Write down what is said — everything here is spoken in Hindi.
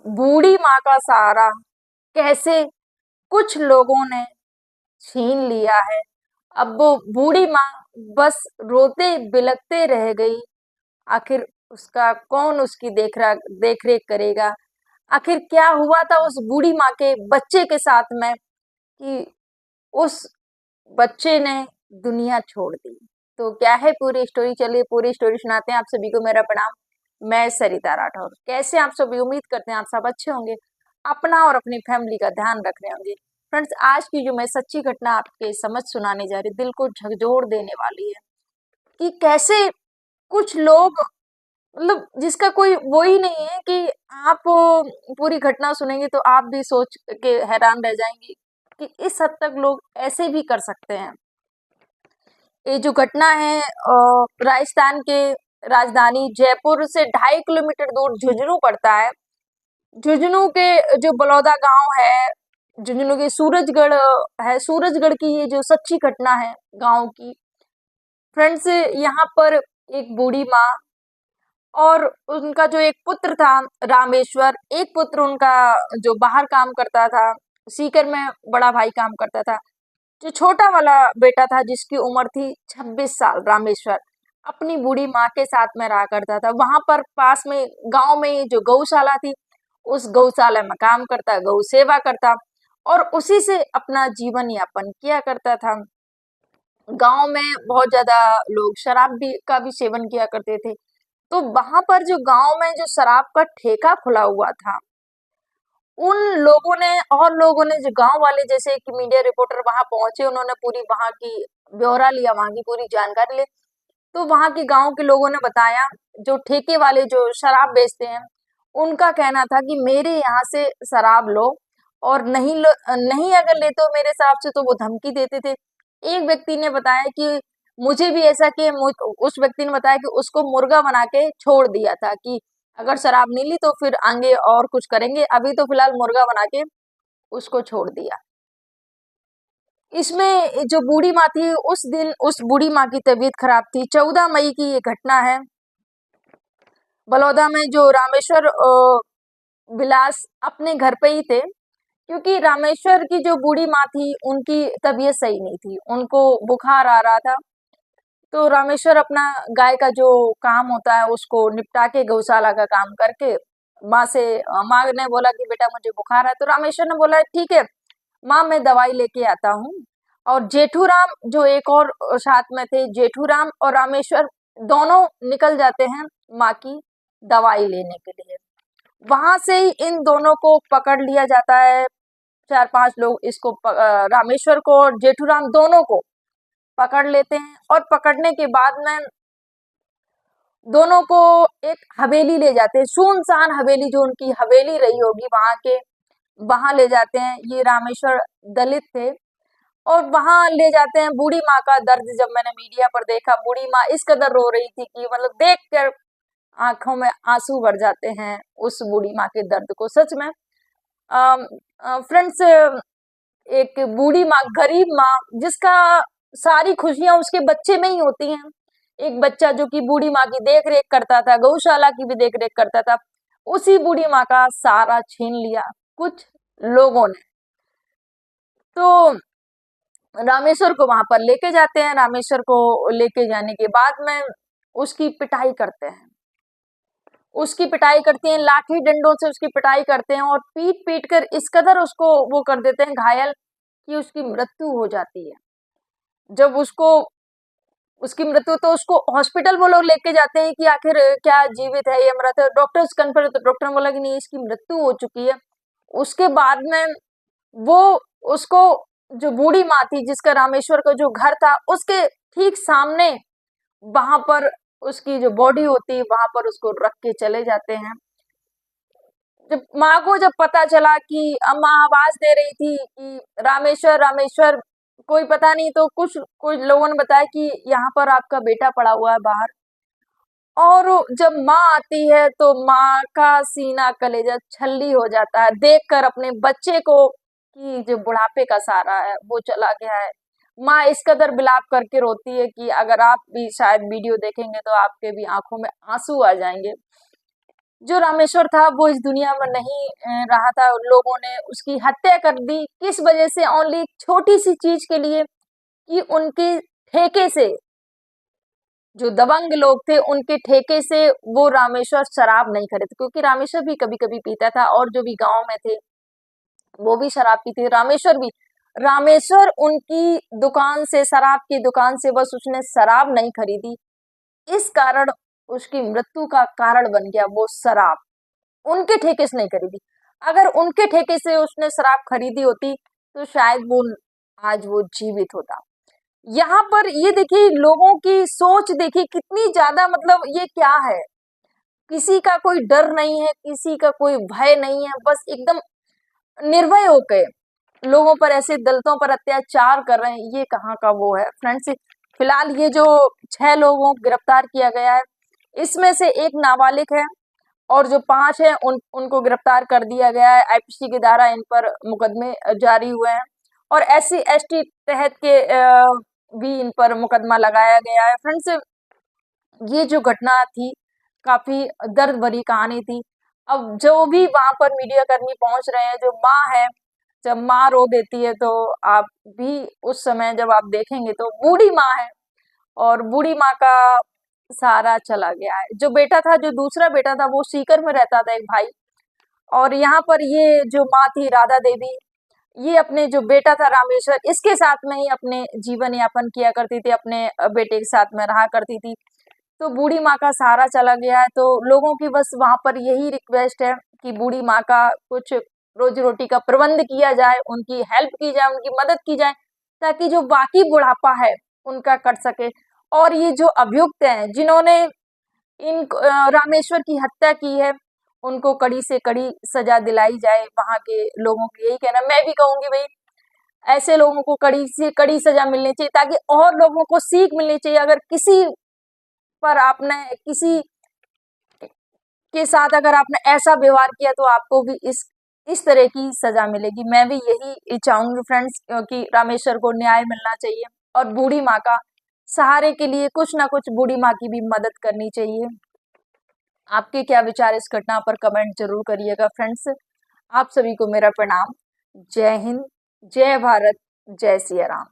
बूढ़ी माँ का सहारा कैसे कुछ लोगों ने छीन लिया है। अब वो बूढ़ी माँ बस रोते बिलखते रह गई। आखिर उसका कौन उसकी देख रेख करेगा। आखिर क्या हुआ था उस बूढ़ी माँ के बच्चे के साथ में कि उस बच्चे ने दुनिया छोड़ दी। तो क्या है पूरी स्टोरी, चलिए पूरी स्टोरी सुनाते हैं। आप सभी को मेरा प्रणाम। मैं सरिता राठौर। कैसे आप सभी, उम्मीद करते हैं आप सब अच्छे होंगे, अपना और अपनी फैमिली का ध्यान रख रहे होंगे। फ्रेंड्स, आज की जो मैं सच्ची घटना आपके समझ सुनाने जा रही, दिल को झकझोर देने वाली है कि कैसे कुछ लोग, मतलब जिसका कोई वो ही नहीं है कि आप पूरी घटना सुनेंगे तो आप भी सोच के हैरान रह जाएंगे कि इस हद तक लोग ऐसे भी कर सकते हैं। ये जो घटना है राजस्थान के राजधानी जयपुर से 2.5 किलोमीटर दूर झुंझुनू पड़ता है। झुंझुनू के जो बलौदा गांव है, झुंझुनू के सूरजगढ़ है, सूरजगढ़ की ये जो सच्ची घटना है गांव की। फ्रेंड्स, यहाँ पर एक बूढ़ी माँ और उनका जो एक पुत्र था रामेश्वर, एक पुत्र उनका जो बाहर काम करता था, सीकर में बड़ा भाई काम करता था। जो छोटा वाला बेटा था जिसकी उम्र थी 26 साल, रामेश्वर अपनी बूढ़ी माँ के साथ में रहा करता था। वहां पर पास में गांव में जो गौशाला थी, उस गौशाला में काम करता, गौ सेवा करता और उसी से अपना जीवन यापन किया करता था। गांव में बहुत ज्यादा लोग शराब भी का भी सेवन किया करते थे। तो वहां पर जो गांव में जो शराब का ठेका खुला हुआ था, उन लोगों ने और लोगों ने, जो गांव वाले, जैसे कि मीडिया रिपोर्टर वहां पहुंचे, उन्होंने पूरी वहां की ब्यौरा लिया, वहां की पूरी जानकारी ली। तो वहां के गांव के लोगों ने बताया, जो ठेके वाले जो शराब बेचते हैं, उनका कहना था कि मेरे यहाँ से शराब लो और नहीं अगर लेते हो मेरे शराब से तो वो धमकी देते थे। एक व्यक्ति ने बताया कि मुझे भी ऐसा कि उस व्यक्ति ने बताया कि उसको मुर्गा बना के छोड़ दिया था कि अगर शराब नहीं ली तो फिर आगे और कुछ करेंगे, अभी तो फिलहाल मुर्गा बना के उसको छोड़ दिया। इसमें जो बूढ़ी माँ थी, उस दिन उस बूढ़ी माँ की तबीयत खराब थी। 14 मई की ये घटना है। बलौदा में जो रामेश्वर विलास अपने घर पे ही थे, क्योंकि रामेश्वर की जो बूढ़ी माँ थी उनकी तबीयत सही नहीं थी, उनको बुखार आ रहा था। तो रामेश्वर अपना गाय का जो काम होता है उसको निपटा के, गौशाला का काम करके, माँ ने बोला कि बेटा मुझे बुखार है। तो रामेश्वर ने बोला ठीक है माँ, मैं दवाई लेके आता हूँ। और जेठूराम जो एक और साथ में थे, जेठूराम और रामेश्वर दोनों निकल जाते हैं माँ की दवाई लेने के लिए। वहां से ही इन दोनों को पकड़ लिया जाता है। 4-5 लोग इसको रामेश्वर को और जेठूराम दोनों को पकड़ लेते हैं और पकड़ने के बाद में दोनों को एक हवेली ले जाते हैं, सुनसान हवेली, जो उनकी हवेली रही होगी वहां के, वहां ले जाते हैं। ये रामेश्वर दलित थे और वहां ले जाते हैं। बूढ़ी माँ का दर्द जब मैंने मीडिया पर देखा, बूढ़ी माँ इस कदर रो रही थी कि मतलब देख कर आंखों में आंसू भर जाते हैं उस बूढ़ी माँ के दर्द को। सच में फ्रेंड्स, एक बूढ़ी माँ, गरीब माँ, जिसका सारी खुशियां उसके बच्चे में ही होती हैं। एक बच्चा जो कि बूढ़ी माँ की देख रेख करता था, गौशाला की भी देख रेख करता था, उसी बूढ़ी माँ का सारा छीन लिया कुछ लोगों ने। तो रामेश्वर को वहां पर लेके जाते हैं। रामेश्वर को लेके जाने के बाद में उसकी पिटाई करते हैं, उसकी पिटाई करते हैं, लाठी डंडों से उसकी पिटाई करते हैं और पीट पीट कर इस कदर उसको वो कर देते हैं घायल कि उसकी मृत्यु हो जाती है। जब उसको उसकी मृत्यु, तो उसको हॉस्पिटल वो लोग लेके जाते हैं कि आखिर क्या जीवित है या मृत है। डॉक्टर्स कन्फर्म, तो डॉक्टर ने बोला कि नहीं, इसकी मृत्यु हो चुकी है। उसके बाद में वो उसको, जो बूढ़ी माँ थी जिसका रामेश्वर का जो घर था, उसके ठीक सामने वहां पर उसकी जो बॉडी होती है वहां पर उसको रख के चले जाते हैं। जब माँ को जब पता चला कि अम्मा आवाज दे रही थी कि रामेश्वर रामेश्वर, कोई पता नहीं, तो कुछ लोगों ने बताया कि यहाँ पर आपका बेटा पड़ा हुआ है बाहर। और जब माँ आती है तो माँ का सीना कलेजा छल्ली हो जाता है देखकर अपने बच्चे को कि जो बुढ़ापे का सहारा है वो चला गया है। माँ इस कदर बिलाप करके रोती है कि अगर आप भी शायद वीडियो देखेंगे तो आपके भी आंखों में आंसू आ जाएंगे। जो रामेश्वर था वो इस दुनिया में नहीं रहा था। लोगों ने उसकी हत्या कर दी, किस वजह से? ओनली छोटी सी चीज के लिए, कि उनके ठेके से, जो दबंग लोग थे उनके ठेके से वो रामेश्वर शराब नहीं खरीदते, क्योंकि रामेश्वर भी कभी कभी पीता था और जो भी गांव में थे वो भी शराब पीते थे, रामेश्वर भी। रामेश्वर उनकी दुकान से, शराब की दुकान से बस उसने शराब नहीं खरीदी, इस कारण उसकी मृत्यु का कारण बन गया वो शराब। उनके ठेके से नहीं खरीदी। अगर उनके ठेके से उसने शराब खरीदी होती तो शायद वो आज वो जीवित होता। यहाँ पर ये देखिए लोगों की सोच देखिए कितनी ज्यादा, मतलब ये क्या है, किसी का कोई डर नहीं है, किसी का कोई भय नहीं है, बस एकदम निर्भय होकर लोगों पर, ऐसे दलितों पर अत्याचार कर रहे हैं। ये कहाँ का वो है फ्रेंड्स? फिलहाल ये जो 6 लोगों को गिरफ्तार किया गया है, इसमें से एक नाबालिग है और जो 5 है उनको गिरफ्तार कर दिया गया है। आईपीसी की धारा इन पर मुकदमे जारी हुए हैं और SC ST तहत के भी इन पर मुकदमा लगाया गया है। फ्रेंड्स, ये जो घटना थी काफी दर्द भरी कहानी थी। अब जो भी वहां पर मीडिया कर्मी पहुंच रहे हैं, जो माँ है, जब माँ रो देती है तो आप भी उस समय जब आप देखेंगे तो बूढ़ी माँ है और बूढ़ी माँ का सहारा चला गया है। जो बेटा था, जो दूसरा बेटा था, वो सीकर में रहता था, एक भाई। और यहाँ पर ये जो माँ थी राधा देवी, ये अपने जो बेटा था रामेश्वर, इसके साथ में ही अपने जीवन यापन किया करती थी, अपने बेटे के साथ में रहा करती थी। तो बूढ़ी माँ का सहारा चला गया है, तो लोगों की बस वहां पर यही रिक्वेस्ट है कि बूढ़ी माँ का कुछ रोजी रोटी का प्रबंध किया जाए, उनकी हेल्प की जाए, उनकी मदद की जाए, ताकि जो बाकी बुढ़ापा है उनका कट सके। और ये जो अभियुक्त हैं जिन्होंने इन रामेश्वर की हत्या की है, उनको कड़ी से कड़ी सजा दिलाई जाए। वहां के लोगों को यही कहना, मैं भी कहूंगी भाई ऐसे लोगों को कड़ी से कड़ी सजा मिलनी चाहिए, ताकि और लोगों को सीख मिलनी चाहिए। अगर किसी पर आपने, किसी के साथ अगर आपने ऐसा व्यवहार किया तो आपको भी इस तरह की सजा मिलेगी। मैं भी यही चाहूंगी फ्रेंड्स, क्योंकि रामेश्वर को न्याय मिलना चाहिए और बूढ़ी माँ का सहारे के लिए कुछ ना कुछ बूढ़ी माँ की भी मदद करनी चाहिए। आपके क्या विचार इस घटना पर कमेंट जरूर करिएगा फ्रेंड्स। आप सभी को मेरा प्रणाम। जय हिंद, जय भारत, जय सिया राम।